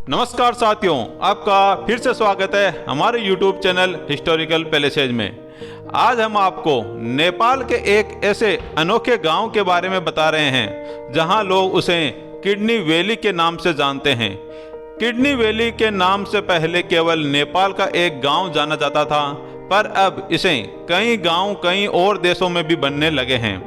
नमस्कार साथियों, आपका फिर से स्वागत है हमारे YouTube चैनल हिस्टोरिकल पैलेसेज में। आज हम आपको नेपाल के एक ऐसे अनोखे गांव के बारे में बता रहे हैं जहां लोग उसे किडनी वैली के नाम से जानते हैं। किडनी वैली के नाम से पहले केवल नेपाल का एक गांव जाना जाता था, पर अब इसे कई गांव कई और देशों में भी बनने लगे हैं।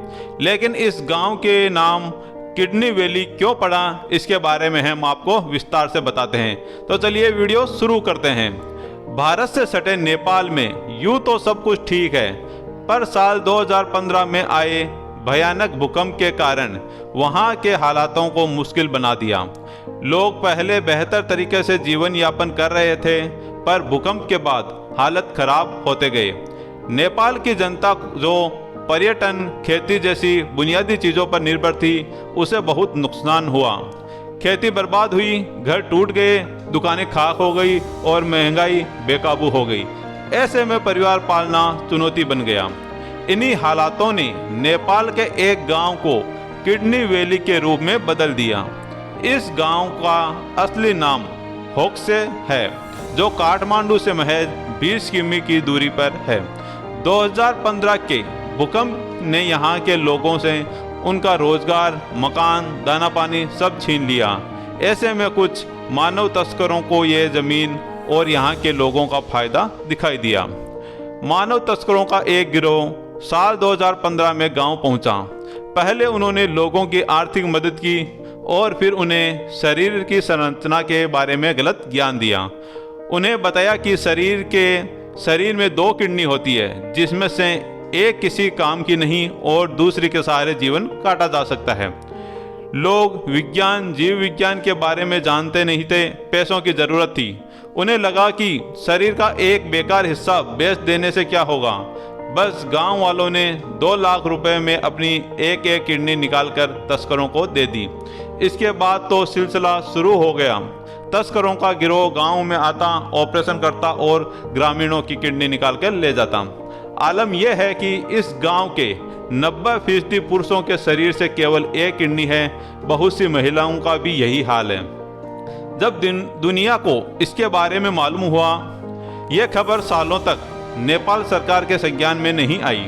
लेकिन इस गांव के नाम किडनी वैली क्यों पड़ा, इसके बारे में हम आपको विस्तार से बताते हैं। तो चलिए वीडियो शुरू करते हैं। भारत से सटे नेपाल में यूं तो सब कुछ ठीक है, पर साल 2015 में आए भयानक भूकंप के कारण वहां के हालातों को मुश्किल बना दिया। लोग पहले बेहतर तरीके से जीवन यापन कर रहे थे, पर भूकंप के बाद हालत खराब होते गए। नेपाल की जनता जो पर्यटन, खेती जैसी बुनियादी चीज़ों पर निर्भर थी, उसे बहुत नुकसान हुआ। खेती बर्बाद हुई, घर टूट गए, दुकानें खाक हो गई और महंगाई बेकाबू हो गई। ऐसे में परिवार पालना चुनौती बन गया। इन्हीं हालातों ने नेपाल के एक गांव को किडनी वैली के रूप में बदल दिया। इस गांव का असली नाम होक्से है, जो काठमांडू से महज 20 किमी की दूरी पर है। 2015 के भूकंप ने यहाँ के लोगों से उनका रोजगार, मकान, दाना पानी सब छीन लिया। ऐसे में कुछ मानव तस्करों को ये जमीन और यहाँ के लोगों का फायदा दिखाई दिया। मानव तस्करों का एक गिरोह साल 2015 में गांव पहुंचा। पहले उन्होंने लोगों की आर्थिक मदद की और फिर उन्हें शरीर की संरचना के बारे में गलत ज्ञान दिया। उन्हें बताया कि शरीर में 2 किडनी होती है, जिसमें से एक किसी काम की नहीं और दूसरी के सहारे जीवन काटा जा सकता है। लोग विज्ञान, जीव विज्ञान के बारे में जानते नहीं थे, पैसों की जरूरत थी। उन्हें लगा कि शरीर का एक बेकार हिस्सा बेच देने से क्या होगा। बस गांव वालों ने 2 लाख रुपए में अपनी एक किडनी निकालकर तस्करों को दे दी। इसके बाद तो सिलसिला शुरू हो गया। तस्करों का गिरोह गांव में आता, ऑपरेशन करता और ग्रामीणों की किडनी निकाल कर ले जाता। आलम यह है कि इस गांव के 90% पुरुषों के शरीर से केवल एक किडनी है। बहुत सी महिलाओं का भी यही हाल है। जब दुनिया को इसके बारे में मालूम हुआ, यह खबर सालों तक नेपाल सरकार के संज्ञान में नहीं आई।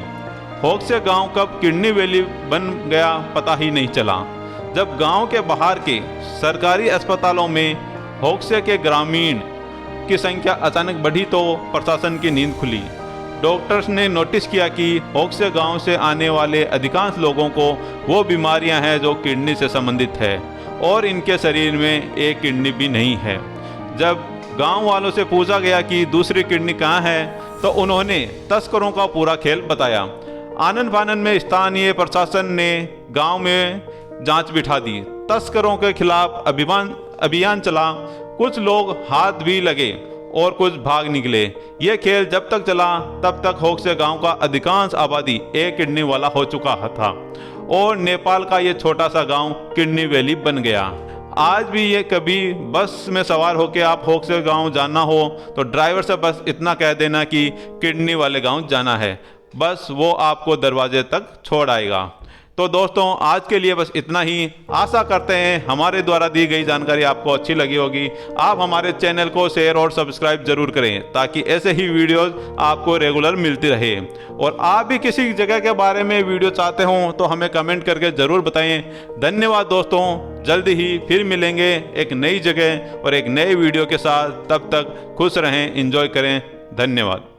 होक्से गांव कब किडनी वैली बन गया पता ही नहीं चला। जब गांव के बाहर के सरकारी अस्पतालों में होक्से के ग्रामीण की संख्या अचानक बढ़ी तो प्रशासन की नींद खुली। डॉक्टर्स ने नोटिस किया कि होक्से गांव से आने वाले अधिकांश लोगों को वो बीमारियां हैं जो किडनी से संबंधित है और इनके शरीर में एक किडनी भी नहीं है। जब गांव वालों से पूछा गया कि दूसरी किडनी कहाँ है, तो उन्होंने तस्करों का पूरा खेल बताया। आनन फानन में स्थानीय प्रशासन ने गांव में जांच बिठा दी। तस्करों के खिलाफ अभियान चला। कुछ लोग हाथ भी लगे और कुछ भाग निकले। ये खेल जब तक चला तब तक होक्से गांव का अधिकांश आबादी एक किडनी वाला हो चुका था और नेपाल का ये छोटा सा गांव किडनी वैली बन गया। आज भी ये कभी बस में सवार होकर आप होक्से गांव जाना हो तो ड्राइवर से बस इतना कह देना कि किडनी वाले गांव जाना है, बस वो आपको दरवाजे तक छोड़ आएगा। तो दोस्तों, आज के लिए बस इतना ही। आशा करते हैं हमारे द्वारा दी गई जानकारी आपको अच्छी लगी होगी। आप हमारे चैनल को शेयर और सब्सक्राइब जरूर करें ताकि ऐसे ही वीडियोस आपको रेगुलर मिलती रहे। और आप भी किसी जगह के बारे में वीडियो चाहते हो तो हमें कमेंट करके ज़रूर बताएं। धन्यवाद दोस्तों, जल्दी ही फिर मिलेंगे एक नई जगह और एक नए वीडियो के साथ। तब तक खुश रहें, एंजॉय करें। धन्यवाद।